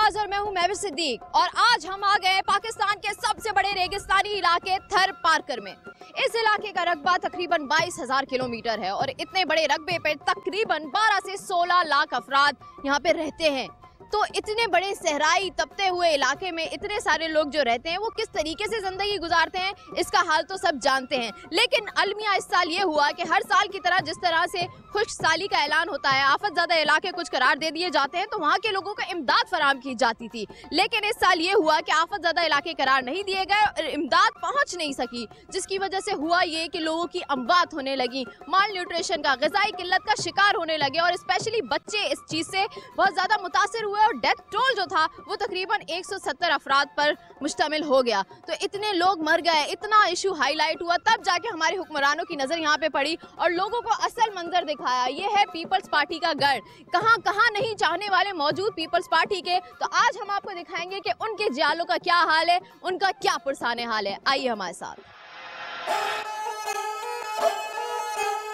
नवाज और मैं हूं महविश सिद्दीक और आज हम आ गए पाकिस्तान के सबसे बड़े रेगिस्तानी इलाके थर पारकर में। इस इलाके का रकबा तकरीबन 22,000 किलोमीटर है और इतने बड़े रकबे पे तकरीबन 12 से 16 लाख अफराद यहाँ पे रहते हैं। तो इतने बड़े सहराई तपते हुए इलाके में इतने सारे लोग जो रहते हैं वो किस तरीके से जिंदगी गुजारते हैं इसका हाल तो सब जानते हैं। लेकिन अलमिया इस साल ये हुआ कि हर साल की तरह जिस तरह से खुश्क साली का ऐलान होता है, आफत ज़्यादा इलाके कुछ करार दे दिए जाते हैं तो वहाँ के लोगों को इमदाद फराहम की जाती थी। लेकिन इस साल ये हुआ कि आफत ज़्यादा इलाके करार नहीं दिए गए और इमदाद पहुँच नहीं सकी, जिसकी वजह से हुआ ये कि लोगों की अमवात होने लगी, माल न्यूट्रिशन का, ग़िज़ाई किल्लत का शिकार होने लगे और स्पेशली बच्चे इस चीज़ से बहुत ज़्यादा मुतासिर हुए और डेथ टोल जो था वो तकरीबन 170 अफराद पर मुश्तमिल हो गया। तो इतने लोग मर गए, इतना इशू हाईलाइट हुआ, तब जाके हमारे हुक्मरानों की नज़र यहाँ पे पड़ी और लोगों को असल मंजर दिखाया। ये है पीपल्स पार्टी का गढ़, कहाँ कहाँ नहीं चाहने वाले मौजूद पीपल्स पार्टी के। तो आज हम आपको दिखाएंगे कि उनके जियालों का क्या हाल है, उनका क्या पुरसाने हाल है। आइए हमारे साथ।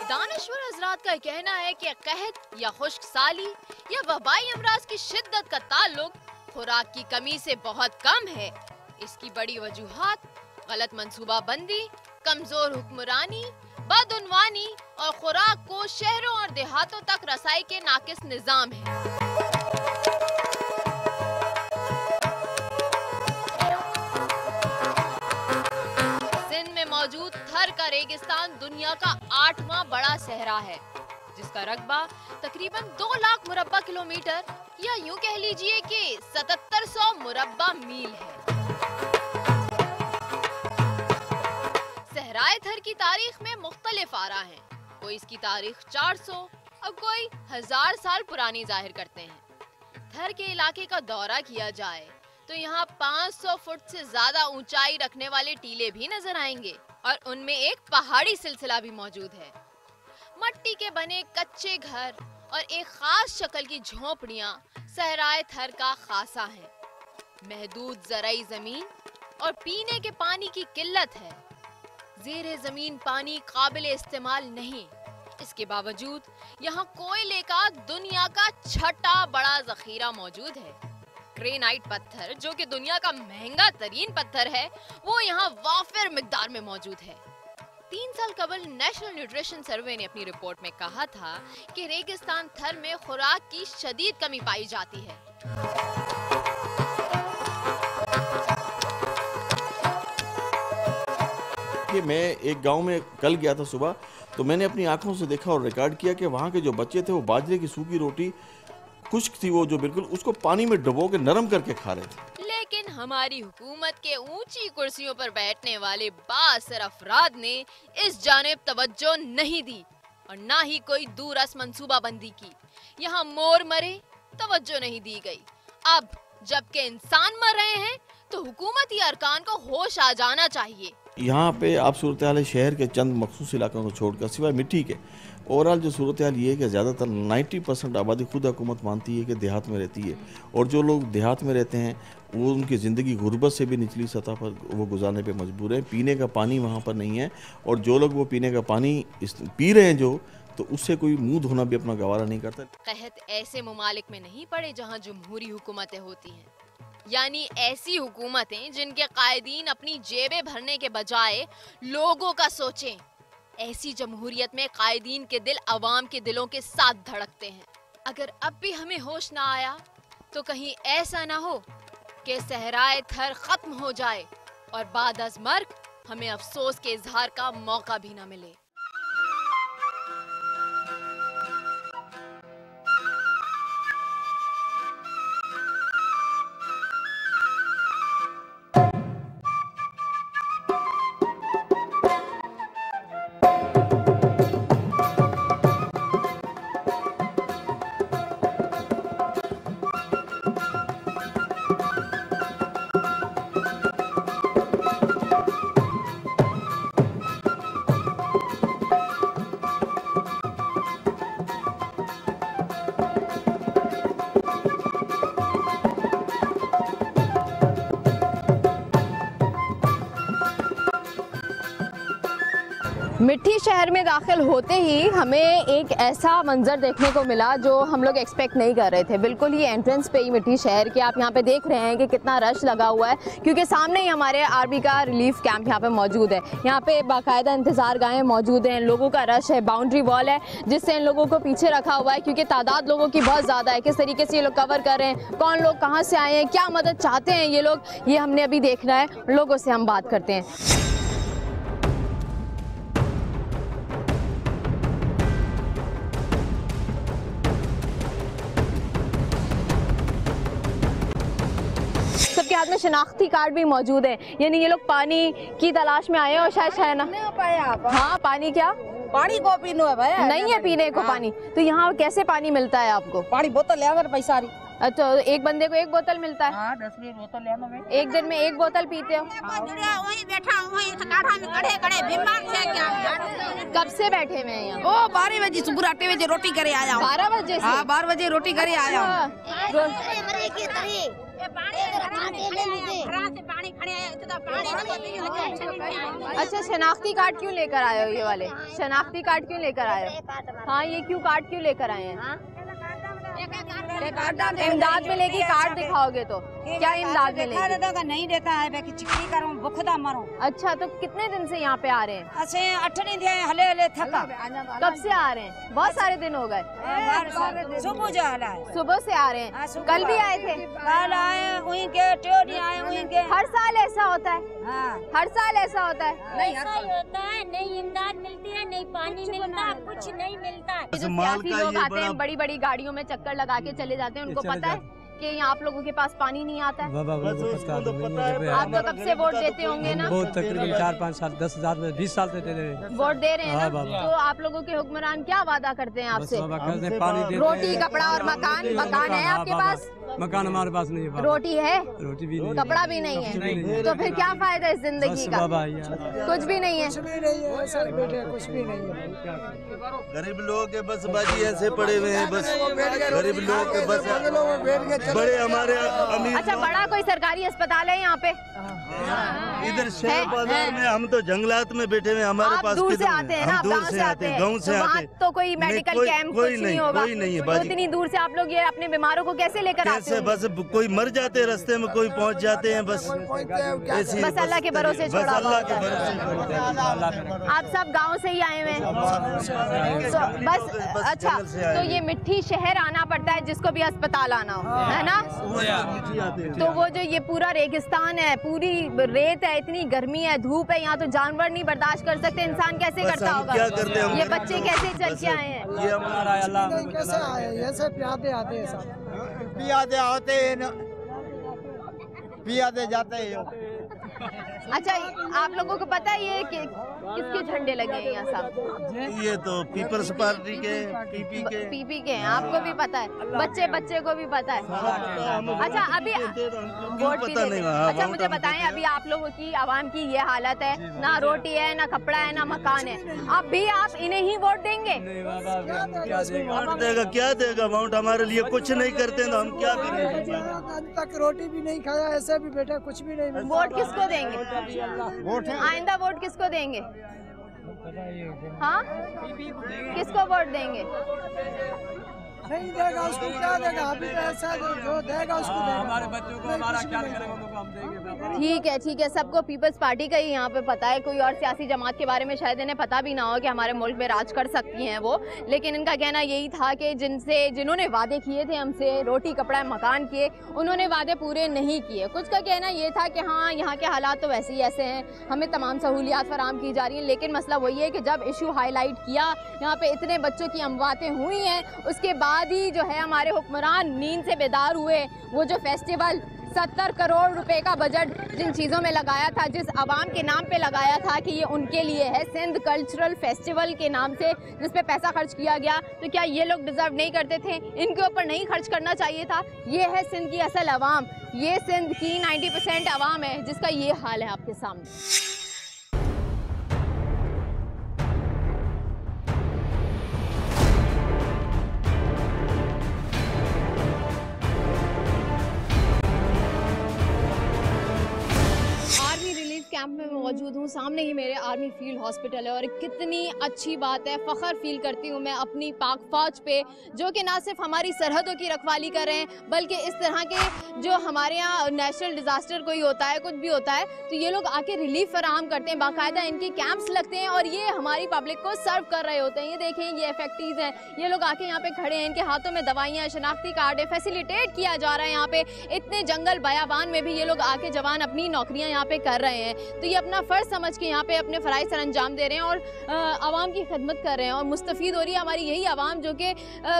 दानिश्वर हजरात का कहना है कि कहत या खुश्क साली या वबाई अमराज की शिद्दत का ताल्लुक खुराक की कमी से बहुत कम है। इसकी बड़ी वजूहात गलत मंसूबा बंदी, कमजोर हुक्मरानी, बदउनवानी और खुराक को शहरों और देहातों तक रसाई के नाकिस निजाम है। मौजूद थर का रेगिस्तान दुनिया का 8वां बड़ा सहरा है, जिसका रकबा तकरीबन 2 लाख मुरब्बा किलोमीटर या यूं कह लीजिए कि 7700 मुरब्बा मील है। सहराए थर की तारीख में मुख्तलिफ आरा हैं, कोई इसकी तारीख 400 और कोई 1000 साल पुरानी जाहिर करते हैं। थर के इलाके का दौरा किया जाए तो यहाँ 500 फुट से ज्यादा ऊंचाई रखने वाले टीले भी नजर आएंगे और उनमें एक पहाड़ी सिलसिला भी मौजूद है। मट्टी के बने कच्चे घर और एक खास शक्ल की झोपड़ियाँ सहराए थर का खासा है। महदूद ज़राई जमीन और पीने के पानी की किल्लत है। ज़ेरे जमीन पानी काबिल इस्तेमाल नहीं, इसके बावजूद यहाँ कोयले का दुनिया का छठा बड़ा जखीरा मौजूद है। ग्रेनाइट पत्थर, जो कि दुनिया का महंगा तरीन पत्थर है, वो यहाँ वाफिर मिकदार में मौजूद है। 3 साल कबल नेशनल न्यूट्रिशन सर्वे ने अपनी रिपोर्ट में कहा था कि रेगिस्तान थर में खुराक की शदीद कमी पाई जाती है। कि मैं एक गांव में कल गया था सुबह, तो मैंने अपनी आंखों से देखा और रिकॉर्ड किया कि वहाँ के जो बच्चे थे वो बाजरे की सूखी रोटी खुश्क थी, वो जो बिल्कुल उसको पानी में डुबो के नरम करके खा रहे थे। लेकिन हमारी हुकूमत के ऊंची कुर्सियों पर बैठने वाले बासर अफराद ने इस जानिब तवज्जो नहीं दी और ना ही कोई दूरस मंसूबाबंदी की। यहाँ मोर मरे, तवज्जो नहीं दी गई। अब जबकि इंसान मर रहे हैं तो हुकूमती अरकान को होश आ जाना चाहिए। यहाँ पे आप सूरत हाल शहर के चंद मखसूस इलाकों को छोड़कर सिवाय मिट्टी के ओवरऑल जो सूरत हाल ये है कि ज़्यादातर 90% आबादी खुद हुकूमत मानती है कि देहात में रहती है और जो लोग देहात में रहते हैं वो उनकी ज़िंदगी गुर्बत से भी निचली सतह पर वो गुजारने पे मजबूर है। पीने का पानी वहाँ पर नहीं है और जो लोग वो पीने का पानी पी रहे हैं जो, तो उससे कोई मुँह धोना भी अपना गवारा नहीं करता। कहत ऐसे ममालिक में नहीं पड़े जहाँ जमहूरी हुकूमतें होती हैं, यानी ऐसी हुकूमतें जिनके कायदीन अपनी जेबें भरने के बजाय लोगों का सोचें। ऐसी जमहूरियत में कायदीन के दिल अवाम के दिलों के साथ धड़कते हैं। अगर अब भी हमें होश ना आया तो कहीं ऐसा ना हो कि सहराए थर खत्म हो जाए और बाद अज मर्ग हमें अफसोस के इजहार का मौका भी ना मिले। मिट्टी शहर में दाखिल होते ही हमें एक ऐसा मंजर देखने को मिला जो हम लोग एक्सपेक्ट नहीं कर रहे थे। बिल्कुल ही एंट्रेंस पे ही मिट्टी शहर के आप यहाँ पे देख रहे हैं कि कितना रश लगा हुआ है, क्योंकि सामने ही हमारे आर्मी का रिलीफ कैंप यहाँ पे मौजूद है। यहाँ पे बाकायदा इंतज़ार गाहें मौजूद हैं, लोगों का रश है, बाउंड्री वॉल है जिससे इन लोगों को पीछे रखा हुआ है, क्योंकि तादाद लोगों की बहुत ज़्यादा है। किस तरीके से ये लोग कवर कर रहे हैं, कौन लोग कहाँ से आए हैं, क्या मदद चाहते हैं ये लोग, ये हमने अभी देखना है। लोगों से हम बात करते हैं। सबके हाथ में शनाख्ती कार्ड भी मौजूद है, यानी ये लोग पानी की तलाश में आए हैं और शायद हाँ पानी क्या पानी को पीनो है भाई, नहीं है पीने को पानी। तो यहाँ कैसे पानी मिलता है आपको? पानी बोतल ले आवर पैसा रही। अच्छा, एक बंदे को एक बोतल मिलता है? हाँ 10 बोतल ले आना। एक दिन में एक बोतल पीते हो? वहीं बैठा वहीं काढ़ा में खड़े बीमार थे क्या? कब से बैठे हुए हैं यहाँ? ओ 12 बजे सुबह 8 बजे रोटी करे आया हूँ। 12 बजे से? हाँ 12 बजे रोटी करे आया हूँ। अच्छा, शनाख्ती कार्ड क्यों लेकर आए हो? ये वाले शनाख्ती कार्ड क्यों लेकर आए हो? हाँ, ये क्यों कार्ड क्यों लेकर आए हैं? इमदाद में लेके कार्ड दिखाओगे तो क्या इमदाद में लेके? नहीं देता है चिकनी करूँ भुखदा मरूँ। अच्छा, तो कितने दिन से यहाँ पे आ रहे हैं? अच्छे 8 दिन हले हले थका। कब से आ रहे हैं? बहुत सारे दिन हो गए। सुबह जो हला है, सुबह से आ रहे हैं। कल भी आए थे? कल आए वहीं के टेढ़ी आए वहीं के। हर साल ऐसा होता है? हाँ हर साल ऐसा होता है? नहीं ऐसा ही होता है, नहीं इमदाद मिलती है, नहीं पानी मिलता है, कुछ नहीं मिलता है। जो सियासी लोग आते हैं बड़ी बड़ी गाड़ियों में चक्कर लगा के चले जाते हैं, उनको पता है कि यहाँ आप लोगों के पास पानी नहीं आता है? आप तो कब से वोट देते होंगे ना? बहुत तकरीबन 4-5 साल 10,000 में 20 साल से दे रहे हैं। वोट दे रहे हैं हाँ, ना? बाबा। तो आप लोगों के हुक्मरान क्या वादा करते हैं आपसे? पानी देते रोटी, हैं। कपड़ा और मकान। मकान है आपके पास? मकान हमारे पास नहीं है। रोटी है? रोटी भी नहीं, कपड़ा भी नहीं है, तो फिर क्या फायदा इस जिंदगी का? कुछ भी नहीं है। कुछ भी नहीं है। गरीब लोगों के बस बाजी ऐसे पड़े हुए हैं, बस गरीब लोगों के बस बड़े हमारे अमीर। अच्छा, बड़ा कोई सरकारी अस्पताल है यहाँ पे? इधर शहर बाजार में हम तो जंगलात में बैठे हुए, हमारे आप पास दूर से आते हैं ना? आप गांव से आते हैं? गाँव से तो वहाँ आते तो कोई मेडिकल कैंप कुछ नहीं होगा? कोई नहीं है तो बाजी। इतनी दूर से आप लोग ये अपने बीमारों को कैसे लेकर आते कैसे हैं? बस कोई मर जाते हैं रास्ते में, कोई पहुंच जाते हैं, बस ऐसी बस अल्लाह के भरोसे बस छोड़ा अल्लाह के हुआ है। भरोसे। आप सब गांव से ही आए हुए हैं? तो बस अच्छा, तो ये मिट्टी शहर आना पड़ता है जिसको भी अस्पताल आना हो, है ना? तो वो जो ये पूरा रेगिस्तान है, पूरी रेत है, इतनी गर्मी है, धूप है, यहाँ तो जानवर नहीं बर्दाश्त कर सकते, इंसान कैसे करता होगा? क्या करते हैं? ये बच्चे कैसे चल के आए हैं? ये हमारा कैसे आए? ऐसे प्यादे आते हैं सब। पियादे आते हैं, पियादे जाते हैं। अच्छा, आप लोगों को पता है ये किसके झंडे लगे हैं यहाँ सब? ये तो पीपल्स पार्टी के, पीपी के हैं। आपको भी पता है? बच्चे को भी पता है? अच्छा, अभी वोट भी देते हैं। अच्छा, मुझे बताएं, अभी आप लोगों की आवाम की ये हालत है, ना रोटी है, ना कपड़ा है, ना मकान है, अब भी आप इन्हें ही वोट देंगे? क्या देगा वोट? हमारे लिए कुछ नहीं करते तो हम क्या करें? आज तक रोटी भी नहीं खाया, ऐसे भी बेटा कुछ भी नहीं। वोट किसको देंगे? आइंदा वोट किसको देंगे? हाँ, किसको वोट देंगे? नहीं देगा उसको क्या देगा? अभी तो ऐसा जो देगा उसको देगा। हमारे बच्चों को हमारा ख्याल करेंगे तो हम देंगे। ठीक है, सबको पीपल्स पार्टी का ही यहाँ पे पता है। कोई और सियासी जमात के बारे में शायद इन्हें पता भी ना हो कि हमारे मुल्क में राज कर सकती हैं वो, लेकिन इनका कहना यही था कि जिन्होंने वादे किए थे हमसे, रोटी कपड़ा मकान किए, उन्होंने वादे पूरे नहीं किए। कुछ का कहना ये था कि हाँ, यहाँ के हालात तो वैसे ही ऐसे हैं, हमें तमाम सहूलियात फराहम की जा रही हैं, लेकिन मसला वही है कि जब इशू हाईलाइट किया, यहाँ पे इतने बच्चों की अमवातें हुई हैं, उसके बाद ही जो है हमारे हुक्मरान नींद से बेदार हुए। वो जो फेस्टिवल 70 करोड़ रुपए का बजट जिन चीज़ों में लगाया था, जिस आवाम के नाम पे लगाया था कि ये उनके लिए है, सिंध कल्चरल फेस्टिवल के नाम से जिस पे पैसा खर्च किया गया, तो क्या ये लोग डिजर्व नहीं करते थे? इनके ऊपर नहीं खर्च करना चाहिए था? ये है सिंध की असल आवाम, ये सिंध की 90% आवाम है जिसका ये हाल है आपके सामने। कैंप में मौजूद हूँ, सामने ही मेरे आर्मी फील्ड हॉस्पिटल है और कितनी अच्छी बात है, फ़ख्र फील करती हूँ मैं अपनी पाक फ़ौज पे, जो कि ना सिर्फ हमारी सरहदों की रखवाली कर रहे हैं बल्कि इस तरह के जो हमारे यहाँ नेशनल डिज़ास्टर कोई होता है, कुछ भी होता है, तो ये लोग आके रिलीफ फराहम करते हैं, बाकायदा इनके कैंप्स लगते हैं और ये हमारी पब्लिक को सर्व कर रहे होते हैं। ये देखें, ये इफेक्टिव हैं, ये लोग आके यहाँ पे खड़े हैं, इनके हाथों में दवाइयाँ, शनाख्ती कार्ड है, फैसिलिटेट किया जा रहा है यहाँ पे। इतने जंगल बयाबान में भी ये लोग आके जवान अपनी नौकरियाँ यहाँ पे कर रहे हैं, तो ये अपना फ़र्ज़ समझ के यहाँ पे अपने फ़राइज़ सर अंजाम दे रहे हैं और आवाम की खिदमत कर रहे हैं। और मुस्तफ़ीद हो रही है हमारी यही आवाम जो कि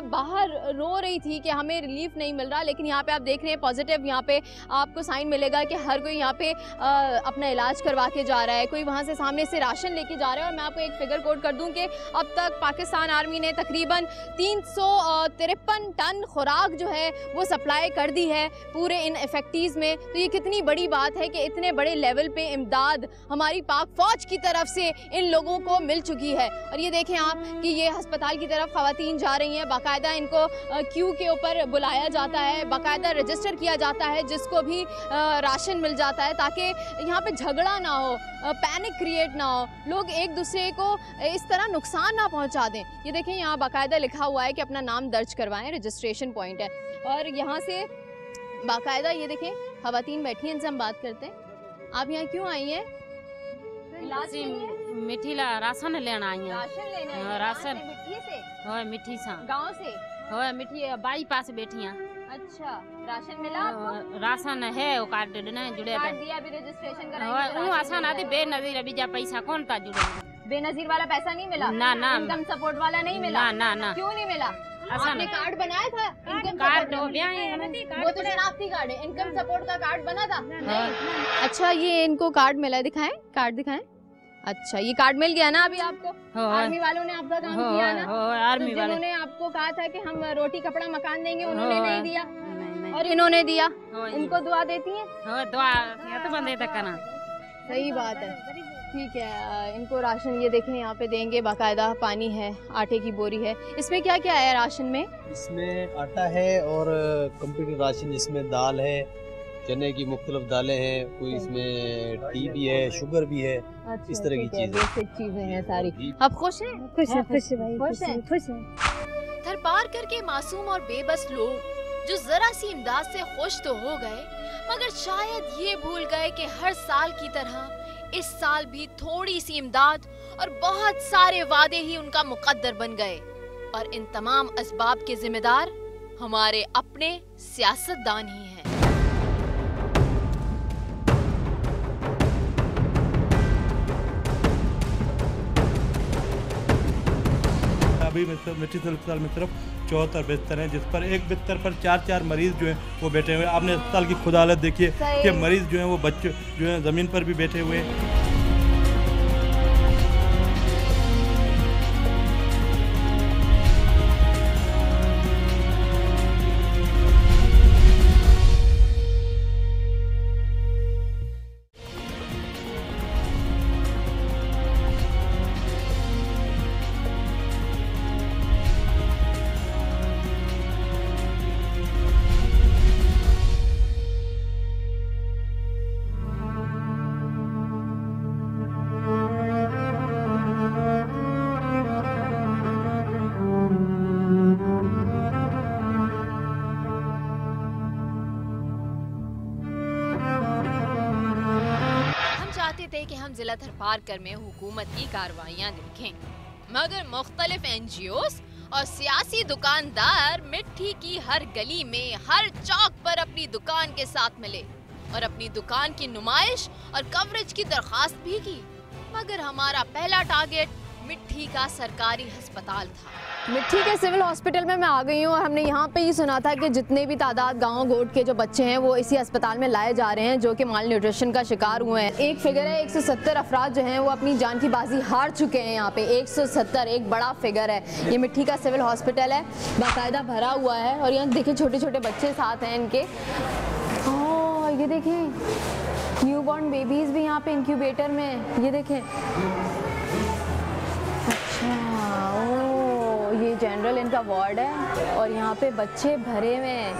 बाहर रो रही थी कि हमें रिलीफ नहीं मिल रहा, लेकिन यहाँ पे आप देख रहे हैं पॉजिटिव यहाँ पे आपको साइन मिलेगा कि हर कोई यहाँ पे अपना इलाज करवा के जा रहा है, कोई वहाँ से सामने से राशन लेके जा रहा है। और मैं आपको एक फिगर कोट कर दूँ कि अब तक पाकिस्तान आर्मी ने तकरीबन 353 टन खुराक जो है वो सप्लाई कर दी है पूरे इन इफेक्टिव में। तो ये कितनी बड़ी बात है कि इतने बड़े लेवल पे इमदाद हमारी पाक फ़ौज की तरफ से इन लोगों को मिल चुकी है। और ये देखें आप कि ये अस्पताल की तरफ ख़वातीन जा रही हैं, बाकायदा इनको क्यू के ऊपर बुलाया जाता है, बाकायदा रजिस्टर किया जाता है, जिसको भी राशन मिल जाता है ताकि यहाँ पे झगड़ा ना हो, पैनिक क्रिएट ना हो, लोग एक दूसरे को इस तरह नुकसान ना पहुँचा दें। ये देखें, यहाँ बाकायदा लिखा हुआ है कि अपना नाम दर्ज करवाएं, रजिस्ट्रेशन पॉइंट है। और यहाँ से बाकायदा ये देखें ख़वातीन बैठी हैं, इनसे हम बात करते हैं। आप यहाँ क्यों आई हैं? मिठीला राशन लेना आई हैं। राशन लेना है? राशन मिट्टी से? होय मिठी सा गांव से? होय मिठी बाई पास बैठी हैं। अच्छा, राशन मिला आपको? राशन है, वो कार्ड देना जुड़े कार्ड दिया, अभी रजिस्ट्रेशन होय कराएंगे। वो आसान आती बेनजीर अभी जा पैसा कौन ता जुड़े? बेनजीर वाला पैसा नहीं मिला? ना ना। इनकम सपोर्ट वाला नहीं मिला? ना ना ना। क्यों नहीं मिला? आपने कार्ड बनाया था? इनकम कार्ड सपोर्ट हो वो तो शनाख्ती कार्ड है, इनकम सपोर्ट का कार्ड बना था? नहीं। अच्छा, ये इनको कार्ड मिला है, दिखाएं, कार्ड दिखाएं। अच्छा, ये कार्ड मिल गया ना अभी आपको? आर्मी वालों ने आपका काम किया ना? आर्मी वालों ने आपको कहा था कि हम रोटी कपड़ा मकान देंगे, उन्होंने नहीं दिया और इन्होंने दिया। इनको दुआ देती हैं? दुआ तो बंदे तक करना। सही बात है, ठीक है। इनको राशन ये देखें यहाँ पे देंगे, बाकायदा पानी है, आटे की बोरी है। इसमें क्या क्या है राशन में? इसमें आटा है और कंप्लीट राशन, जिसमें दाल है, चने की मुख्तलिफ दालें हैं, कोई इसमें टी भी है, शुगर भी है। अच्छा, इस तरह की चीजें हैं सारी। आप खुश हैं? खुश है भाई, खुश हैं? खुश है। थरपार करके मासूम और बेबस लोग जो जरा सी इमदाद से खुश तो हो गए, मगर शायद ये भूल गए कि हर साल की तरह इस साल भी थोड़ी सी इमदाद और बहुत सारे वादे ही उनका मुकद्दर बन गए। और इन तमाम असबाब के जिम्मेदार हमारे अपने सियासतदान ही हैं। अभी मिट्टी अस्पताल में सिर्फ 74 बिस्तर हैं, जिस पर एक बिस्तर पर 4 मरीज जो हैं वो बैठे हुए हैं। आपने अस्पताल की खुद हालत देखी है कि मरीज जो हैं वो बच्चे जो हैं ज़मीन पर भी बैठे हुए हैं। कि हम जिला थरपारकर में हुकूमत की कार्रवाइयाँ देखें, मगर मुख्तलिफ NGOs और सियासी दुकानदार मिट्टी की हर गली में, हर चौक पर अपनी दुकान के साथ मिले और अपनी दुकान की नुमाइश और कवरेज की दरख्वास्त भी की। मगर हमारा पहला टारगेट मिट्टी का सरकारी अस्पताल था। मिट्टी के सिविल हॉस्पिटल में मैं आ गई हूँ और हमने यहाँ पे ही सुना था कि जितने भी तादाद गांव गोट के जो बच्चे हैं वो इसी अस्पताल में लाए जा रहे हैं जो कि माल न्यूट्रिशन का शिकार हुए हैं। एक फिगर है 170 अफराद जो हैं वो अपनी जान की बाजी हार चुके हैं। यहाँ पे 170 एक बड़ा फिगर है। ये मिट्टी का सिविल हॉस्पिटल है, बाकायदा भरा हुआ है और यहाँ देखिए छोटे छोटे बच्चे साथ हैं इनके। ओह, ये देखें न्यूबॉर्न बेबीज भी यहाँ पे इंक्यूबेटर में, ये देखें। अच्छा, ओह, ये ये जनरल इनका वार्ड है और यहाँ पे बच्चे भरे हुए हैं।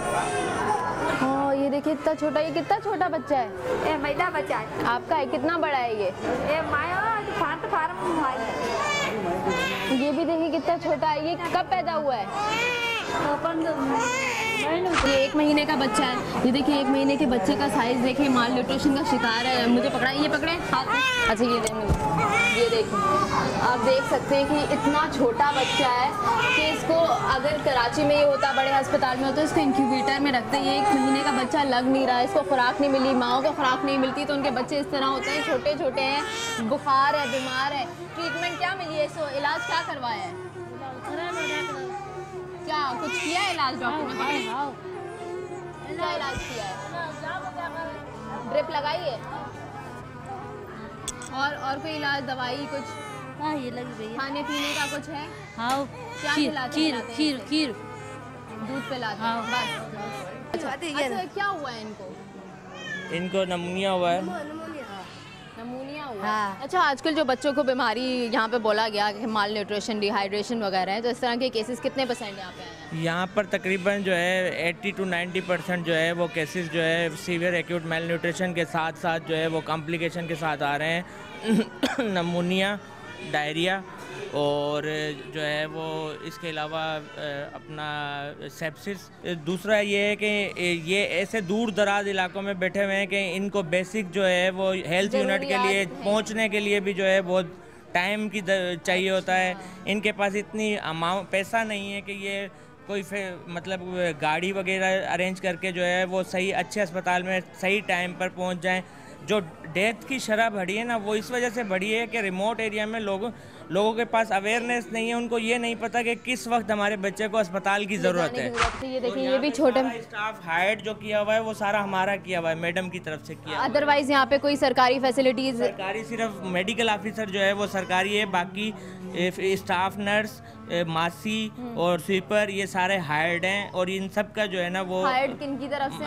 हाँ ये देखिए इतना छोटा, ये कितना छोटा बच्चा है? ये महिला बच्चा है। आपका है, कितना बड़ा है ये माया फार्म ये भी देखिए कितना छोटा है। ये कब पैदा हुआ है? ये 1 महीने का बच्चा है। ये देखिए 1 महीने के बच्चे का साइज देखिए, माल न्यूट्रिशन का शिकार है। मुझे पकड़ा, ये पकड़े हाथ में। अच्छा ये देखिए, आप देख सकते हैं कि इतना छोटा बच्चा है कि इसको अगर कराची में ये होता, बड़े अस्पताल में होता, इसको इंक्यूबेटर में रखते हैं। ये 1 महीने का बच्चा लग नहीं रहा है, इसको खुराक नहीं मिली, माओ को खुराक नहीं मिलती, तो उनके बच्चे इस तरह होते हैं, छोटे छोटे हैं, बुखार है, बीमार है। ट्रीटमेंट क्या मिली है इसको? इलाज क्या करवाया है? क्या कुछ किया है इलाज डॉक्टर ने? क्या इलाज किया है? ड्रिप लगाई है? और कोई इलाज, दवाई कुछ? हाँ ये लग रही है। खाने पीने का कुछ है? हाँ क्या खिलाते हैं? खीर दूध पिलाते हैं बस। अच्छा क्या हुआ है इनको? इनको नमूनिया हुआ है। नमूनिया हुआ है। अच्छा आजकल जो बच्चों को बीमारी यहाँ पे बोला गया कि माल न्यूट्रिशन, डिहाइड्रेशन वगैरह है, तो इस तरह के केसेस कितने % यहाँ पे आए हैं? यहाँ पर तकरीबन जो है 80 to 90% जो है वो केसेस जो है सीवियर एक्यूट मेल न्यूट्रिशन के साथ साथ जो है वो कॉम्प्लिकेशन के साथ आ रहे हैं। नमूनिया, डायरिया और जो है वो इसके अलावा अपना सेप्सिस। दूसरा ये है कि ये ऐसे दूर दराज इलाकों में बैठे हुए हैं कि इनको बेसिक जो है वो हेल्थ यूनिट के लिए पहुंचने के लिए भी जो है बहुत टाइम की चाहिए होता है। इनके पास इतनी अमाउंट पैसा नहीं है कि ये कोई मतलब गाड़ी वगैरह अरेंज करके जो है वो सही अच्छे अस्पताल में सही टाइम पर पहुंच जाएं। जो डेथ की शरह बढ़ी है ना, वो इस वजह से बढ़ी है कि रिमोट एरिया में लोगों के पास अवेयरनेस नहीं है, उनको ये नहीं पता कि किस वक्त हमारे बच्चे को अस्पताल की ज़रूरत है। ये देखिए ये भी छोटे स्टाफ हायर जो किया हुआ है वो सारा हमारा किया हुआ है, मैडम की तरफ से किया। अदरवाइज यहाँ पे कोई सरकारी फैसिलिटीज? सरकारी सिर्फ मेडिकल ऑफिसर जो है वो सरकारी है, बाकी स्टाफ नर्स, मासी और स्वीपर ये सारे हायर्ड हैं। और इन सब का जो है ना वो हायर्ड किन की तरफ से?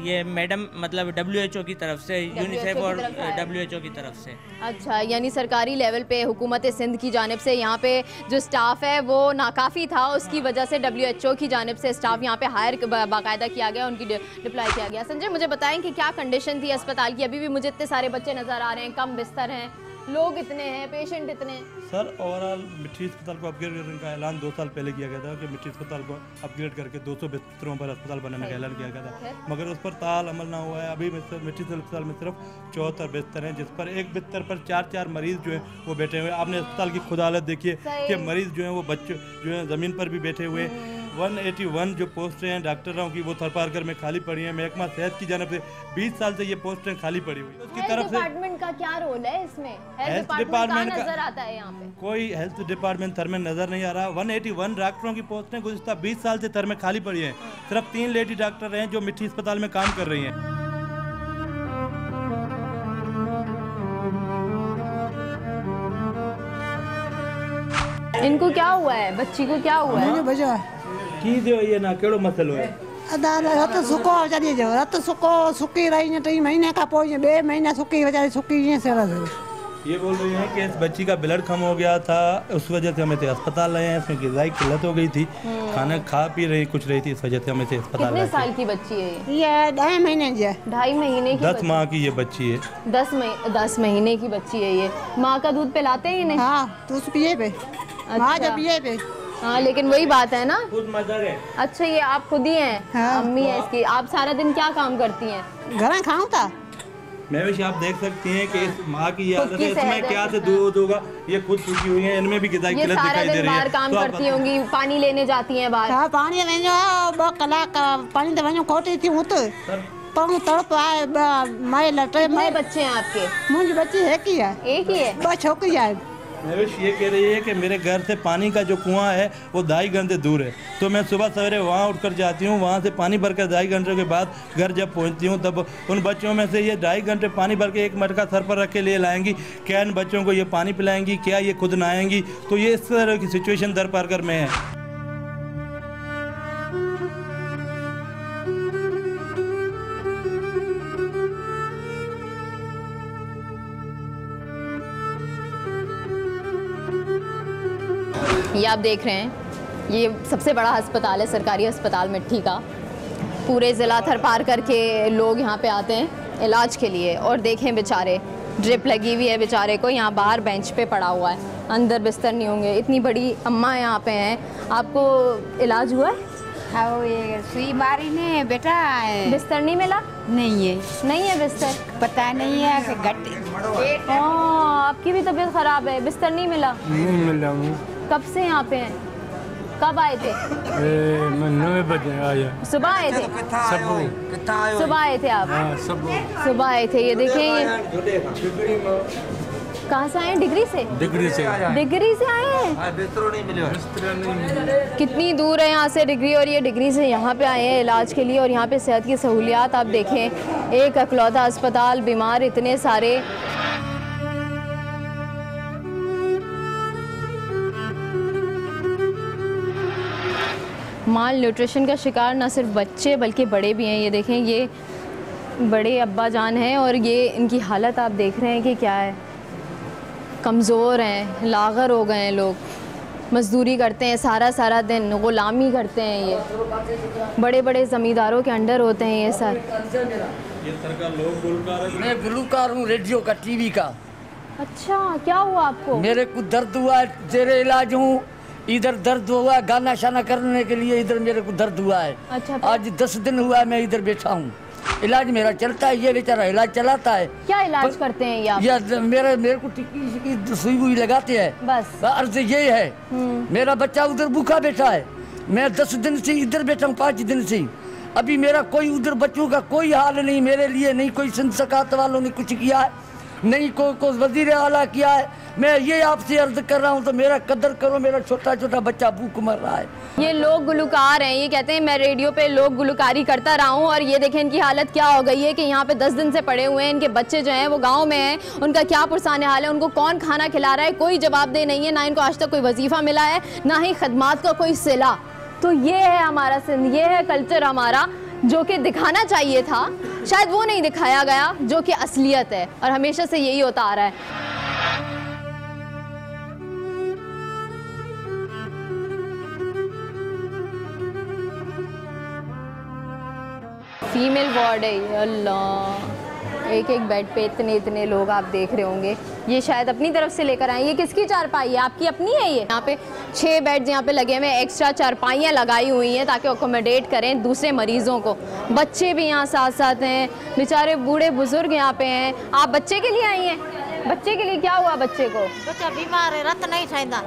ये मैडम मतलब WHO की तरफ से, यूनिसेफ और WHO की तरफ से। अच्छा, यानी सरकारी लेवल पे हुकूमत सिंध की जानिब से यहाँ पे जो स्टाफ है वो नाकाफ़ी था, उसकी वजह से WHO की जानिब से स्टाफ यहाँ पे हायर बाकायदा किया गया, उनकी डिप्लॉय किया गया। संजय मुझे बताएं कि क्या कंडीशन थी अस्पताल की? अभी भी मुझे इतने सारे बच्चे नज़र आ रहे हैं, कम बिस्तर हैं, लोग इतने हैं, पेशेंट इतने। सर ओवरऑल मिट्टी अस्पताल को अपग्रेड करने का ऐलान 2 साल पहले किया गया था कि मिट्टी अस्पताल को अपग्रेड करके 200 बिस्तरों पर अस्पताल बनाने का ऐलान किया गया था, मगर उस पर ताल अमल ना हुआ है। अभी मिट्टी अस्पताल में सिर्फ 74 बिस्तर हैं, जिस पर एक बिस्तर पर 4 मरीज जो हैं वो बैठे हुए हैं। आपने अस्पताल की खुद हालत देखिए कि मरीज जो हैं वो बच्चे जो हैं ज़मीन पर भी बैठे हुए हैं। 181 जो पोस्टें हैं डॉक्टरों की वो थरपारकर में खाली पड़ी हैं। महकमा सेहत की जानिब से 20 साल से ये पोस्टें खाली पड़ी हुई। उसकी तरफ से डिपार्टमेंट का क्या रोल है इसमें? हेल्थ डिपार्टमेंट का नजर आता है यहाँ पे? कोई हेल्थ डिपार्टमेंट थर में नजर नहीं आ रहा। 181 डॉक्टरों की पोस्टें गुज़िस्ता 20 साल से थर में खाली पड़ी हैं। सिर्फ 3 लेडी डॉक्टर हैं जो मिट्टी अस्पताल में काम कर रही हैं। इनको क्या हुआ है? बच्ची को क्या हुआ है? की दियो ये ना केड़ो मसलो है? रत सुको वीचारी जो रत सुकी रही 3 महीने का पोइ 2 महीना सुकी वीचारी सुकी ये बोल रही हैं कि इस बच्ची का ब्लड कम हो गया था, उस वजह से हमें अस्पताल लाए हैं। इसमें गिज़ाई किल्लत हो गई थी, खाना खा पी रही कुछ रही थी, इस वजह से हमें अस्पताल लाए। कितने साल की बच्ची है ये? 2.5 महीने की है। 2.5 महीने की? 10 माह की ये बच्ची है। 10 महीने की बच्ची है ये। माँ का दूध पिलाते हैं इन्हें? हाँ, दूध पिए पे। माँ जब पिए पे। हाँ, लेकिन वही बात है ना, खुद मदर है। अच्छा ये आप खुद ही हैं? हाँ। अम्मी है इसकी। आप सारा दिन क्या काम करती हैं? घर खाऊं था। मैं भी आप देख सकती हैं कि इस माँ की ये हालत है, इसमें क्या से दूध होगा, ये खुद सूखी हुई है, इनमें भी गिज़ाई किल्लत दिखाई दे रही है। बाहर काम करती होंगी, पानी लेने जाती हैं बाहर? हाँ, पानी वञो 2 कलाक पानी ते वञो खोटी थी हुत पाऊं तड़प आए मैं लटे। कितने बच्चे हैं आपके? मुझे बच्ची है की है? एक ही है? 2 छोकरी है। महवेश ये कह रही है कि मेरे घर से पानी का जो कुआं है वो 2.5 घंटे दूर है, तो मैं सुबह सवेरे वहाँ उठकर जाती हूँ, वहाँ से पानी भरकर 2.5 घंटे के बाद घर जब पहुँचती हूँ तब उन बच्चों में से ये 2.5 घंटे पानी भर के एक मटका सर पर रख के लिए लाएंगी। क्या इन बच्चों को ये पानी पिलाएंगी? क्या ये खुद नहाएंगी? तो ये इस तरह की सिचुएशन दर पारकर में है। ये आप देख रहे हैं ये सबसे बड़ा अस्पताल है, सरकारी अस्पताल मिट्टी का। पूरे ज़िला थर पार करके लोग यहाँ पे आते हैं इलाज के लिए। और देखें बेचारे, ड्रिप लगी हुई है बेचारे को, यहाँ बाहर बेंच पे पड़ा हुआ है, अंदर बिस्तर नहीं होंगे। इतनी बड़ी अम्मा यहाँ पे हैं। आपको इलाज हुआ है? हाँ, वो ये सुई मारी ने बेटा। बिस्तर नहीं मिला? नहीं है, नहीं है बिस्तर, पता नहीं है कि घट। आपकी भी तबीयत ख़राब है, बिस्तर नहीं मिला? नहीं मिला। कब से यहाँ पे हैं? कब आए थे? मैं 9 बजे आया। सुबह आए थे? सुबह आए थे आप? सुबह आए थे। ये देखिए, ये कहाँ से आए हैं? डिग्री से? डिग्री से आए हैं। कितनी दूर है यहाँ से डिग्री, और ये डिग्री से यहाँ पे आए हैं इलाज के लिए। और यहाँ पे सेहत की सहूलियात आप देखें, एक अकलौता अस्पताल, बीमार इतने सारे। माल न्यूट्रिशन का शिकार न सिर्फ बच्चे बल्कि बड़े भी हैं। ये देखें, ये बड़े अब्बा जान हैं और ये इनकी हालत आप देख रहे हैं कि क्या है। कमज़ोर हैं, लागर हो गए हैं लोग, मज़दूरी करते हैं सारा दिन, ग़ुलामी करते हैं। ये बड़े बड़े ज़मींदारों के अंडर होते हैं ये सर। ये सर का लोग गुलकार है। मैं गुलकार हूँ रेडियो का, टीवी का। अच्छा, क्या हुआ आपको? मेरे को दर्द हुआ, तेरे इलाज हूँ। इधर दर्द हुआ, गाना शाना करने के लिए इधर मेरे को दर्द हुआ है। अच्छा, आज 10 दिन हुआ है मैं इधर बैठा हूँ। इलाज मेरा चलता है, ये बेचारा इलाज चलाता है। क्या इलाज करते हैं ये आप? मेरे को टिक्की सुई हुई लगाते हैं, बस अर्ज ये है। मेरा बच्चा उधर भूखा बैठा है, मैं 10 दिन से इधर बैठा हूँ, 5 दिन से। अभी मेरा कोई उधर बच्चों का कोई हाल नहीं मेरे लिए, नहीं कोई संसकात वालों ने कुछ किया है, नहीं कोई वजीर आला किया है। मैं ये आपसे अर्ज कर रहा हूँ तो मेरा कदर करो, मेरा छोटा छोटा बच्चा भूख मर रहा है। ये लोग गुलकार हैं, ये कहते हैं मैं रेडियो पे लोग गुलकारी करता रहा हूँ। और ये देखें इनकी हालत क्या हो गई है कि यहाँ पे 10 दिन से पड़े हुए हैं। इनके बच्चे जो हैं वो गांव में हैं, उनका क्या पुरसान हाल है, उनको कौन खाना खिला रहा है, कोई जवाबदेह नहीं है। ना इनको आज तक कोई वजीफा मिला है, ना ही खदमात का कोई सिला। तो ये है हमारा सिंध, ये है कल्चर हमारा, जो कि दिखाना चाहिए था, शायद वो नहीं दिखाया गया, जो कि असलियत है। और हमेशा से यही होता आ रहा है। फीमेल वार्ड है ये। अल्लाह, एक बेड पे इतने लोग आप देख रहे होंगे। ये शायद अपनी तरफ से लेकर आए। ये किसकी चारपाई है? आपकी अपनी है ये? यहाँ पे 6 बेड्स यहाँ पे लगे हुए हैं, एक्स्ट्रा चारपाइयाँ लगाई हुई हैं ताकि अकोमोडेट करें दूसरे मरीज़ों को। बच्चे भी यहाँ साथ हैं, बेचारे बूढ़े बुजुर्ग यहाँ पे हैं। आप बच्चे के लिए आई हैं? बच्चे के लिए क्या हुआ? बच्चे को, बच्चा बीमार है, रत नहीं ठाइंदा।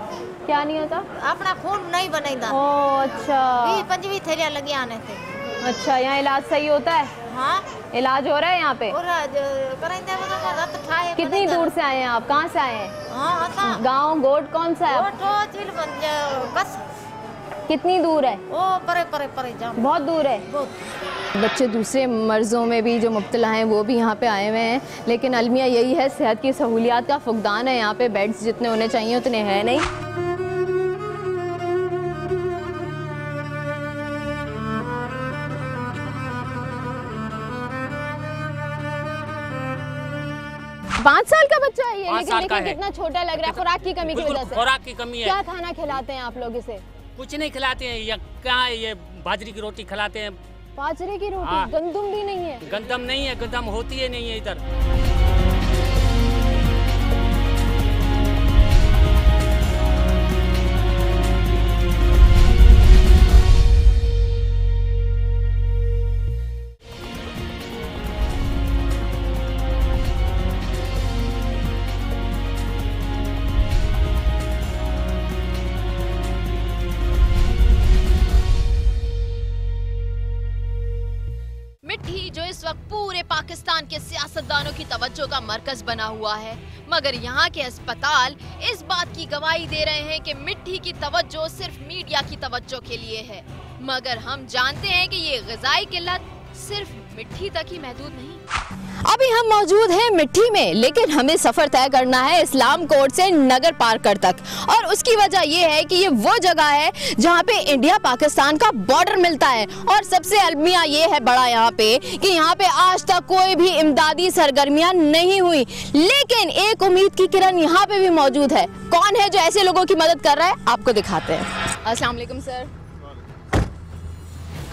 क्या नहीं होता? अपना खून नहीं बनाइंदा। ओह अच्छा। 20-25 थैलियां लगी आने से। अच्छा, यहाँ इलाज सही होता है? हाँ, इलाज हो रहा है यहाँ पे। कितनी दूर से आए हैं आप? कहाँ से आए हैं? हाँ, गाँव गोट कौन सा है? बस। कितनी दूर है? ओ परे जाओ। बहुत दूर है। बच्चे दूसरे मर्ज़ों में भी जो मुब्तला हैं वो भी यहाँ पे आए हुए हैं, लेकिन अलमिया यही है, सेहत की सहूलियात का फुकदान है यहाँ पे। बेड्स जितने होने चाहिए उतने हैं नहीं। 5 साल का बच्चा है ये, लेकिन कितना छोटा लग रहा है। खुराक की कमी की वजह से। खुराक की कमी है। क्या खाना खिलाते हैं आप लोग इसे? कुछ नहीं खिलाते हैं, या क्या ये बाजरे की रोटी खिलाते हैं। बाजरे की रोटी? गंदम भी नहीं है? गंदम नहीं है, गंदम होती है नहीं है इधर। मिट्टी जो इस वक्त पूरे पाकिस्तान के सियासतदानों की तवज्जो का मरकज बना हुआ है, मगर यहाँ के अस्पताल इस बात की गवाही दे रहे हैं कि मिट्टी की तवज्जो सिर्फ मीडिया की तवज्जो के लिए है। मगर हम जानते हैं कि ये ग़िज़ाई किल्लत सिर्फ मिट्टी तक ही महदूद नहीं। अभी हम मौजूद हैं मिट्टी में, लेकिन हमें सफ़र तय करना है इस्लाम कोर्ट से नगर पार्कर तक। और उसकी वजह ये है कि ये वो जगह है जहाँ पे इंडिया पाकिस्तान का बॉर्डर मिलता है। और सबसे अलमिया ये है बड़ा यहाँ पे कि यहाँ पे आज तक कोई भी इमदादी सरगर्मियाँ नहीं हुई, लेकिन एक उम्मीद की किरण यहाँ पे भी मौजूद है। कौन है जो ऐसे लोगों की मदद कर रहा है, आपको दिखाते हैं। अस्सलाम वालेकुम सर।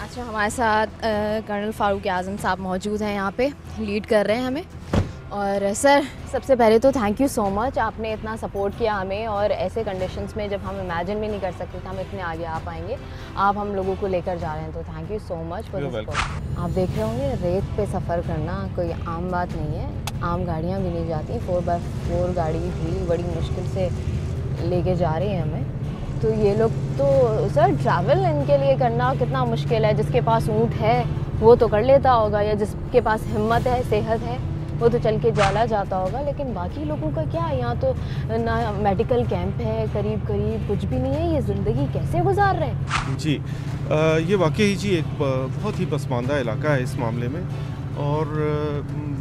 अच्छा, हमारे साथ कर्नल फारूक आज़म साहब मौजूद हैं, यहाँ पे लीड कर रहे हैं हमें। और सर, सबसे पहले तो थैंक यू सो मच, आपने इतना सपोर्ट किया हमें, और ऐसे कंडीशंस में जब हम इमेजिन भी नहीं कर सकते थे हम इतने आगे आ पाएंगे, आप हम लोगों को लेकर जा रहे हैं, तो thank you so much for this support. आप देख रहे होंगे रेत पे सफ़र करना कोई आम बात नहीं है, आम गाड़ियाँ भी नहीं जाती, 4x4 गाड़ी भी बड़ी मुश्किल से लेके जा रही है हमें। तो ये लोग तो सर ट्रैवल इनके लिए करना कितना मुश्किल है, जिसके पास ऊँट है वो तो कर लेता होगा, या जिसके पास हिम्मत है, सेहत है, वो तो चल के जाला जाता होगा, लेकिन बाकी लोगों का क्या, यहाँ तो ना मेडिकल कैंप है, करीब कुछ भी नहीं है, ये ज़िंदगी कैसे गुजार रहे हैं? जी ये वाकई जी एक बहुत ही पसमानदा इलाका है इस मामले में, और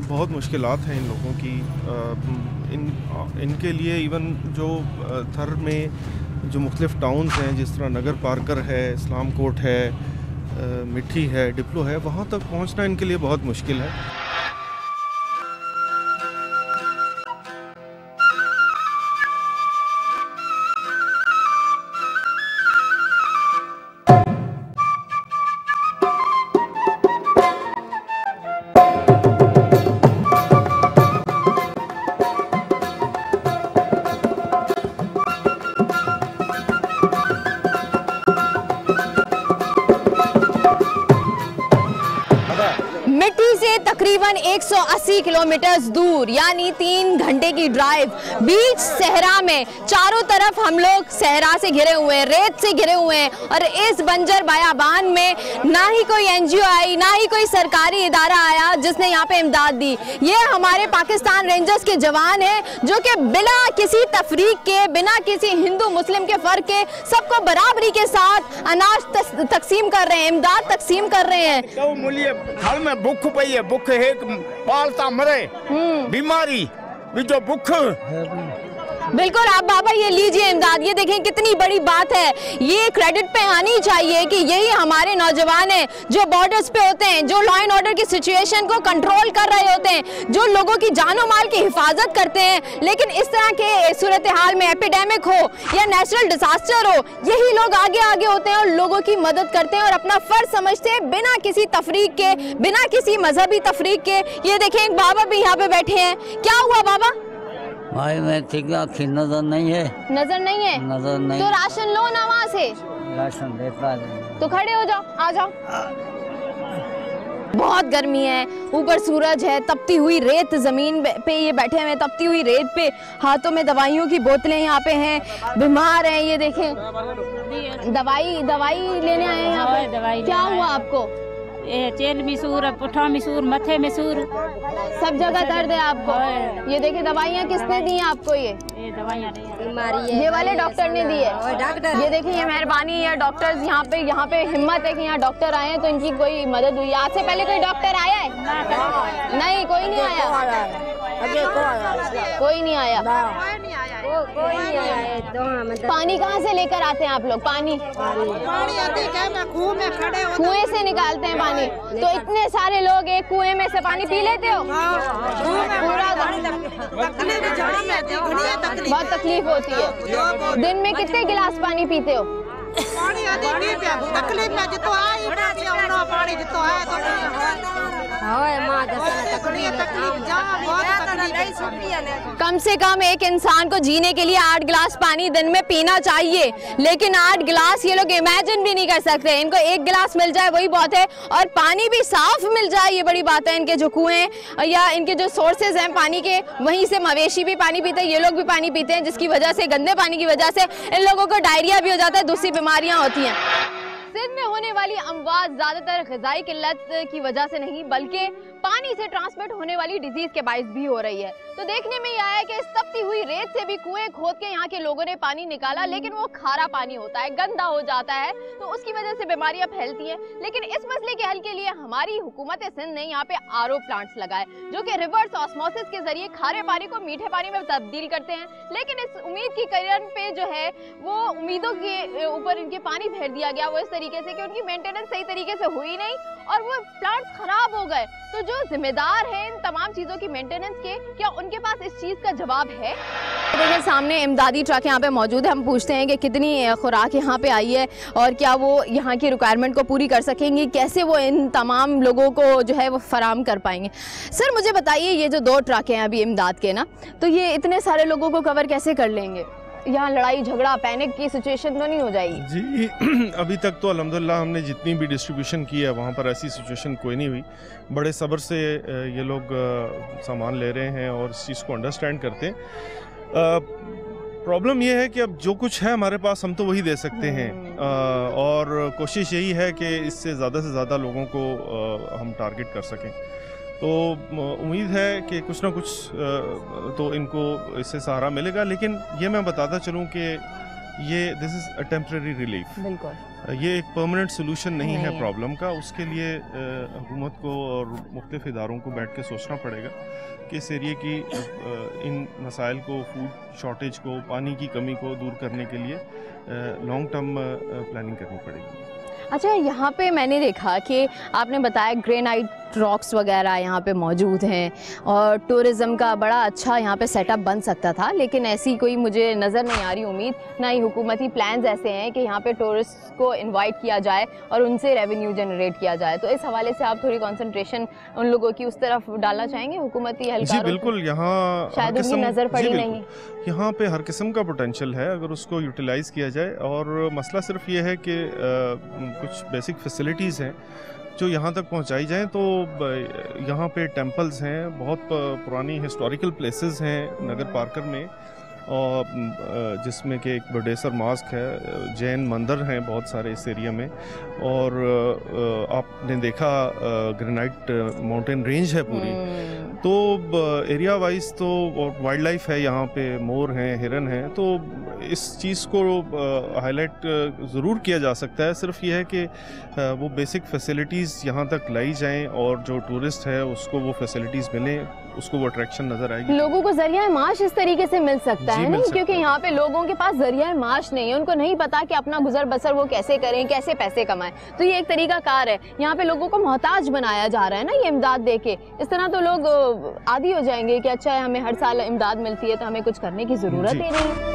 बहुत मुश्किलात हैं इन लोगों की। इनके लिए इवन जो थर में जो मुख्तलिफ टाउन्स हैं, जिस तरह नगर पार्कर है, इस्लाम कोट है, मिठी है, डिप्लो है, वहाँ तक पहुँचना इनके लिए बहुत मुश्किल है। तकरीबन 180 किलोमीटर दूर, यानी 3 घंटे की ड्राइव, बीच सहरा में, चारों तरफ हम लोग सहरा से घिरे हुए हैं, रेत से घिरे हुए हैं, और इस बंजर बयाबान में ना ही कोई एनजीओ आई, ना ही कोई सरकारी इदारा आया जिसने यहाँ पे इमदाद दी। ये हमारे पाकिस्तान रेंजर्स के जवान हैं जो कि बिना किसी तफरीक के, बिना किसी हिंदू मुस्लिम के फ़र्क के, सबको बराबरी के साथ अनाज तकसीम कर रहे हैं, इमदाद तकसीम कर रहे हैं। घर में भूख पई है, भूख है, पालता मरे, बीमारी भी जो भूख। बिल्कुल, आप बाबा ये लीजिए इमदाद, ये देखें कितनी बड़ी बात है, ये क्रेडिट पे आनी चाहिए कि यही हमारे नौजवान हैं जो बॉर्डर्स पे होते हैं, जो लॉ एंड ऑर्डर की सिचुएशन को कंट्रोल कर रहे होते हैं, जो लोगों की जानो माल की हिफाजत करते हैं। लेकिन इस तरह के सूरत हाल में, एपिडेमिक हो या नेचुरल डिजास्टर हो, यही लोग आगे आगे होते हैं और लोगों की मदद करते हैं और अपना फर्ज समझते हैं, बिना किसी तफरीक के, बिना किसी मजहबी तफरीक के। ये देखें एक बाबा भी यहाँ पे बैठे हैं। क्या हुआ बाबा? भाई मैं ठीक आँखी नजर नहीं है। नजर नहीं है? नजर नहीं। तो राशन लो ना वहाँ से। राशन देता है। तो खड़े हो जाओ, आ जाओ। बहुत गर्मी है, ऊपर सूरज है, तपती हुई रेत, जमीन पे ये बैठे हुए, तपती हुई रेत पे, हाथों में दवाइयों की बोतलें यहाँ पे हैं, बीमार हैं। ये देखें, दवाई लेने आए हैं यहाँ पे। क्या हुआ आपको? चेन में सूर, पुठा में सूर, मथे में सूर, सब जगह दर्द है आपको। ये देखिए दवाइयाँ किसने दी हैं आपको? ये दवाइयाँ ये वाले डॉक्टर ने दी है। ये देखिए, ये मेहरबानी है डॉक्टर्स यहाँ पे हिम्मत है कि यहाँ डॉक्टर आए हैं, तो इनकी कोई मदद हुई। आज से पहले कोई डॉक्टर आया है? नहीं, कोई नहीं आया। कोई नहीं आया। पानी कहाँ से लेकर आते हैं आप लोग? पानी कुएं से निकालते हैं पानी। तो इतने सारे लोग एक कुएं में से पानी पी लेते हो? पूरा बहुत तकलीफ होती है। दिन में कितने गिलास पानी पीते हो? कम से कम एक इंसान को जीने के लिए 8 गिलास पानी दिन में पीना चाहिए, लेकिन 8 गिलास ये लोग इमेजिन भी नहीं कर सकते। इनको 1 गिलास मिल जाए वही बहुत है, और पानी भी साफ मिल जाए ये बड़ी बात है। इनके जो कुएं या इनके जो सोर्सेज हैं पानी के, वहीं से मवेशी भी पानी पीते हैं, ये लोग भी पानी पीते हैं, जिसकी वजह से, गंदे पानी की वजह से इन लोगों को डायरिया भी हो जाता है, दूसरी बीमारियां होती हैं। सिंध में होने वाली अमवात ज्यादातर ग़िज़ाई किल्लत की वजह से नहीं, बल्कि पानी से ट्रांसमिट होने वाली डिजीज के बाइस भी हो रही है। तो देखने में ये आया कि इस तपती हुई रेत से भी कुएं खोद के यहाँ के लोगों ने पानी निकाला, लेकिन वो खारा पानी होता है, गंदा हो जाता है, तो उसकी वजह से बीमारियां फैलती हैं। लेकिन इस मसले के हल के लिए हमारी हुकूमत सिंध ने यहाँ पे आरओ प्लांट्स लगाए, जो कि रिवर्स ऑस्मोसिस के जरिए खारे पानी को मीठे पानी में तब्दील करते हैं। लेकिन इस उम्मीद की किरण पे जो है वो उम्मीदों के ऊपर इनके पानी फेर दिया गया, वो इस तरीके से कि उनकी मेंटेनेंस सही तरीके से हुई नहीं और वो प्लांट्स खराब हो गए। तो जो जो जिम्मेदार हैं इन तमाम चीज़ों की मेंटेनेंस के, क्या उनके पास इस चीज़ का जवाब है? देखिए सामने इमदादी ट्रक यहाँ पे मौजूद है। हम पूछते हैं कि कितनी खुराक यहाँ पे आई है और क्या वो यहाँ की रिक्वायरमेंट को पूरी कर सकेंगी, कैसे वो इन तमाम लोगों को जो है वो फराम कर पाएंगे। सर मुझे बताइए, ये जो 2 ट्रक हैं अभी इमदाद के ना, तो ये इतने सारे लोगों को कवर कैसे कर लेंगे? यहाँ लड़ाई झगड़ा पैनिक की सिचुएशन तो नहीं हो जाएगी? जी अभी तक तो अल्हम्दुलिल्लाह हमने जितनी भी डिस्ट्रीब्यूशन की है वहाँ पर ऐसी सिचुएशन कोई नहीं हुई। बड़े सब्र से ये लोग सामान ले रहे हैं और इस चीज़ को अंडरस्टैंड करते हैं। प्रॉब्लम ये है कि अब जो कुछ है हमारे पास हम तो वही दे सकते हैं और कोशिश यही है कि इससे ज़्यादा से ज़्यादा लोगों को हम टारगेट कर सकें। तो उम्मीद है कि कुछ ना कुछ तो इनको इससे सहारा मिलेगा, लेकिन ये मैं बताता चलूँ कि ये this is a temporary relief, बिल्कुल ये एक परमानेंट सोल्यूशन नहीं है प्रॉब्लम का। उसके लिए हुकूमत को और मुख्तलिफ इदारों को बैठ के सोचना पड़ेगा कि इस एरिए की इन मसाइल को, फूड शॉर्टेज को, पानी की कमी को दूर करने के लिए लॉन्ग टर्म प्लानिंग करनी पड़ेगी। अच्छा, यहाँ पे मैंने देखा कि आपने बताया ग्रेनाइट रॉक्स वगैरह यहाँ पे मौजूद हैं और टूरिज़्म का बड़ा अच्छा यहाँ पे सेटअप बन सकता था, लेकिन ऐसी कोई मुझे नज़र नहीं आ रही उम्मीद, ना ही हुकूमती प्लान्स ऐसे हैं कि यहाँ पे टूरिस्ट को इनवाइट किया जाए और उनसे रेवेन्यू जनरेट किया जाए। तो इस हवाले से आप थोड़ी कंसंट्रेशन उन लोगों की उस तरफ डालना चाहेंगे हुकूमती हल्कारों? जी बिल्कुल, यहाँ शायद उनकी नज़र पड़ी नहीं। यहाँ पे हर किस्म का पोटेंशियल है अगर उसको यूटिलाइज़ किया जाए। और मसला सिर्फ ये है कि कुछ बेसिक फैसिलिटीज़ हैं जो यहाँ तक पहुँचाई जाएँ। तो यहाँ पे टेम्पल्स हैं, बहुत पुरानी हिस्टोरिकल प्लेसेस हैं नगर पार्कर में, और जिसमें कि एक बडेसर मास्क है, जैन मंदिर हैं बहुत सारे इस एरिया में, और आपने देखा ग्रेनाइट माउंटेन रेंज है पूरी। तो एरिया वाइज तो और वाइल्ड लाइफ है यहाँ पे, मोर हैं, हिरन हैं, तो इस चीज़ को हाईलाइट ज़रूर किया जा सकता है। सिर्फ ये है कि वो बेसिक फैसिलिटीज़ यहाँ तक लाई जाएं और जो टूरिस्ट है उसको वो फैसिलिटीज़ मिलें, उसको वो अट्रैक्शन नज़र आएगी। लोगों को जरिया माश इस तरीके से मिल सकता है नहीं, क्योंकि यहाँ पे लोगों के पास जरिया माश नहीं है, उनको नहीं पता कि अपना गुजर बसर वो कैसे करें, कैसे पैसे कमाएं। तो ये एक तरीका कार है, यहाँ पे लोगों को मोहताज बनाया जा रहा है ना ये इमदाद दे के। इस तरह तो लोग आदी हो जाएंगे कि अच्छा है हमें हर साल इमदाद मिलती है तो हमें कुछ करने की ज़रूरत ही नहीं है।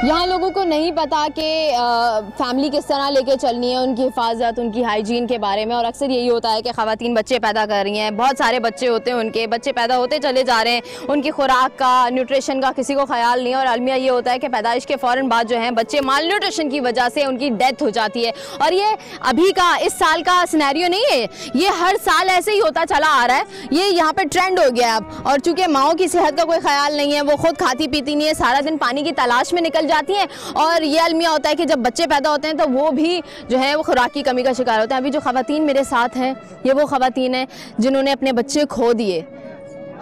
यहाँ लोगों को नहीं पता कि फैमिली किस तरह लेके चलनी है, उनकी हिफाजत, उनकी हाइजीन के बारे में। और अक्सर यही होता है कि ख़वातीन बच्चे पैदा कर रही हैं, बहुत सारे बच्चे होते हैं, उनके बच्चे पैदा होते चले जा रहे हैं, उनकी खुराक का, न्यूट्रिशन का किसी को ख्याल नहीं है। और अलमिया ये होता है कि पैदाइश के फ़ौरन बाद जो है बच्चे माल न्यूट्रिशन की वजह से उनकी डेथ हो जाती है। और ये अभी का इस साल का सिनेरियो नहीं है, ये हर साल ऐसे ही होता चला आ रहा है, ये यहाँ पर ट्रेंड हो गया अब। और चूँकि माओं की सेहत का कोई ख्याल नहीं है, वो खुद खाती पीती नहीं है, सारा दिन पानी की तलाश में निकल जाती हैं। और ये अलमिया होता है कि जब बच्चे पैदा होते हैं तो वो भी जो है वो खुराक की कमी का शिकार होते हैं। अभी जो ख़वातीन मेरे साथ हैं ये वो ख़वातीन हैं जिन्होंने अपने बच्चे खो दिए।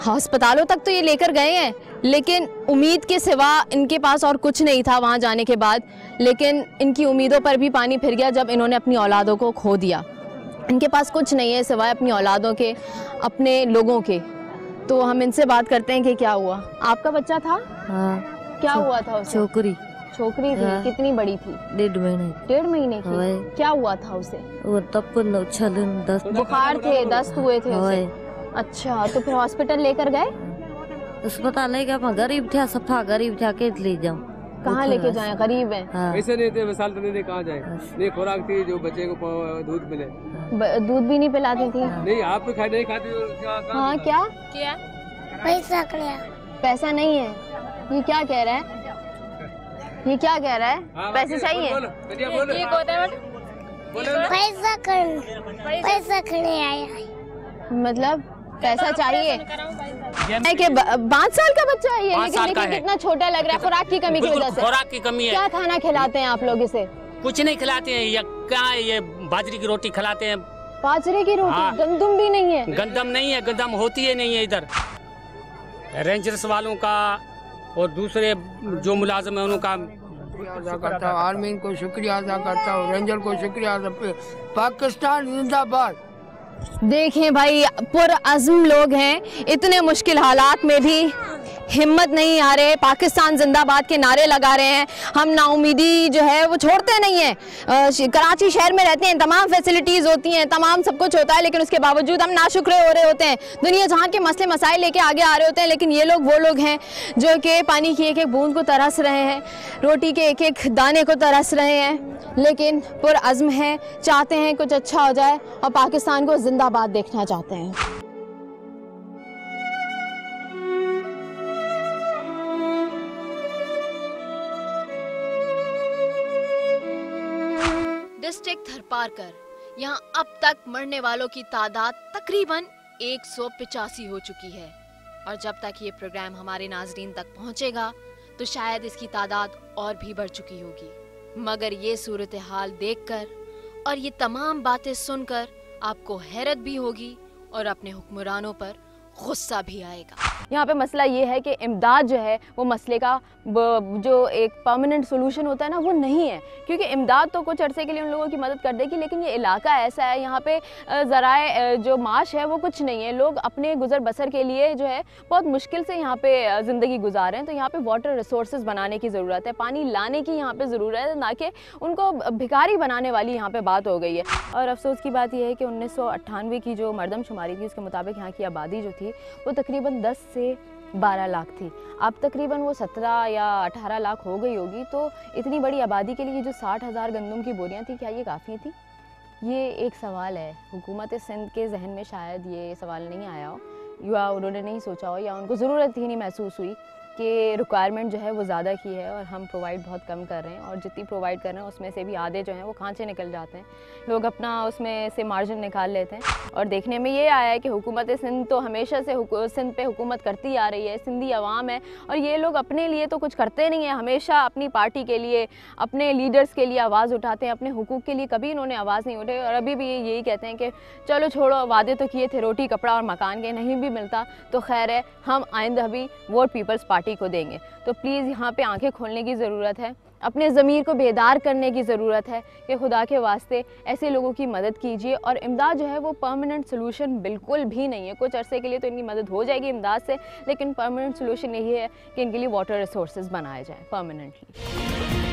अस्पतालों तक तो ये लेकर गए हैं, लेकिन उम्मीद के सिवा इनके पास और कुछ नहीं था वहाँ जाने के बाद। लेकिन इनकी उम्मीदों पर भी पानी फिर गया जब इन्होंने अपनी औलादों को खो दिया। इनके पास कुछ नहीं है सिवाय अपनी औलादों के, अपने लोगों के। तो हम इनसे बात करते हैं कि क्या हुआ। आपका बच्चा था? हाँ। क्या हुआ था उसे? छोकरी थी। कितनी बड़ी थी? 1.5 महीने। 1.5 महीने की। क्या हुआ था उसे? वो तपन उछलन दस्त बुखार थे, दस्त हुए थे उसे। अच्छा, तो फिर हॉस्पिटल लेकर गए? अस्पताल ले गया, गरीब था, सफा गरीब था, के ले जाऊं? कहाँ लेके जाए? गरीब है। पैसे नहीं थे, मिसाल तो नहीं, कहाँ जाए? नहीं खुराक थी जो बच्चे को दूध मिले। दूध भी नहीं पिलाती थी? नहीं, आप तो नहीं खाती। हाँ, क्या पैसा पैसा नहीं है? ये क्या कह रहा है? ये क्या कह रहा है? पैसे चाहिए? पैसा खड़े आया, मतलब पैसा चाहिए कि 5 साल का बच्चा है ये, लेकिन कितना छोटा लग रहा है। खुराक की कमी की वजह से? खुराक की कमी है। क्या खाना खिलाते हैं आप लोग इसे? कुछ नहीं खिलाते हैं, या क्या ये बाजरे की रोटी खिलाते हैं। बाजरे की रोटी? हाँ। गंदम भी नहीं है? गंदम नहीं है, गंदम होती है नहीं है इधर। रेंजर्स वालों का और दूसरे जो मुलाजिम है उनका अदा करता हूँ, आर्मी को शुक्रिया अदा करता हूँ, रेंजर को शुक्रिया अदा। पाकिस्तान जिंदाबाद। देखें भाई, पुरअज़्म लोग हैं, इतने मुश्किल हालात में भी हिम्मत नहीं आ रहे, पाकिस्तान जिंदाबाद के नारे लगा रहे हैं। हम नाउमीदी जो है वो छोड़ते नहीं हैं। कराची शहर में रहते हैं, तमाम फैसिलिटीज़ होती हैं, तमाम सब कुछ होता है, लेकिन उसके बावजूद हम नाशुक्र हो रहे होते हैं। दुनिया जहाँ के मसले मसाइल लेके आगे आ रहे होते हैं, लेकिन ये लोग वो लोग हैं जो कि पानी की एक एक बूंद को तरस रहे हैं, रोटी के एक एक दाने को तरस रहे हैं, लेकिन पुरअज़्म हैं, चाहते हैं कुछ अच्छा हो जाए और पाकिस्तान को जिंदाबाद देखना चाहते हैं। डिस्ट्रिक्ट थरपारकर, यहाँ अब तक मरने वालों की तादाद तकरीबन 185 हो चुकी है और जब तक ये प्रोग्राम हमारे नाजरीन तक पहुँचेगा तो शायद इसकी तादाद और भी बढ़ चुकी होगी। मगर ये सूरत हाल देखकर और ये तमाम बातें सुनकर आपको हैरत भी होगी और अपने हुक्मरानों पर गुस्सा भी आएगा। यहाँ पे मसला ये है कि इमदाद जो है वो मसले का जो एक परमानेंट सोल्यूशन होता है ना, वो नहीं है, क्योंकि इमदाद तो कुछ अरसे के लिए उन लोगों की मदद कर देगी, लेकिन ये इलाका ऐसा है, यहाँ पे ज़राए जो माश है वो कुछ नहीं है। लोग अपने गुजर बसर के लिए जो है बहुत मुश्किल से यहाँ पे ज़िंदगी गुजार रहे हैं। तो यहाँ पे वाटर रिसोर्सेज बनाने की ज़रूरत है, पानी लाने की यहाँ पे ज़रूरत है, ना कि उनको भिखारी बनाने वाली यहाँ पे बात हो गई है। और अफसोस की बात यह है कि 1998 की जो मरदमशुमारी थी उसके मुताबिक यहाँ की आबादी जो थी वो तकरीबन 10 से 12 लाख थी। अब तकरीबन वो 17 या 18 लाख हो गई होगी। तो इतनी बड़ी आबादी के लिए जो 60,000 गंदम की बोरियां थी, क्या ये काफ़ी थी? ये एक सवाल है। हुकूमत सिंध के जहन में शायद ये सवाल नहीं आया हो, या उन्होंने नहीं सोचा हो, या उनको ज़रूरत ही नहीं महसूस हुई कि रिक्वायरमेंट जो है वो ज़्यादा की है और हम प्रोवाइड बहुत कम कर रहे हैं, और जितनी प्रोवाइड कर रहे हैं उसमें से भी आधे जो हैं वो खांचे निकल जाते हैं। लोग अपना उसमें से मार्जिन निकाल लेते हैं। और देखने में ये आया है कि हुकूमत सिंध तो हमेशा से सिंध पे हुकूमत करती आ रही है, सिंधी अवाम है, और ये लोग अपने लिए तो कुछ करते नहीं हैं। हमेशा अपनी पार्टी के लिए, अपने लीडर्स के लिए आवाज़ उठाते हैं, अपने हुकूक के लिए कभी इन्होंने आवाज़ नहीं उठाई। और अभी भी यही कहते हैं कि चलो छोड़ो, वादे तो किए थे रोटी कपड़ा और मकान के, नहीं भी मिलता तो खैर है, हम आइंदा भी वोट पीपल्स पार्टी को देंगे। तो प्लीज़ यहाँ पे आंखें खोलने की ज़रूरत है, अपने ज़मीर को बेदार करने की ज़रूरत है कि खुदा के वास्ते ऐसे लोगों की मदद कीजिए। और इमदाद जो है वो परमानेंट सोल्यूशन बिल्कुल भी नहीं है। कुछ अरसे के लिए तो इनकी मदद हो जाएगी इमदाद से, लेकिन परमानेंट सोल्यूशन यही है कि इनके लिए वाटर रिसोर्सेज बनाए जाएँ परमानेंटली।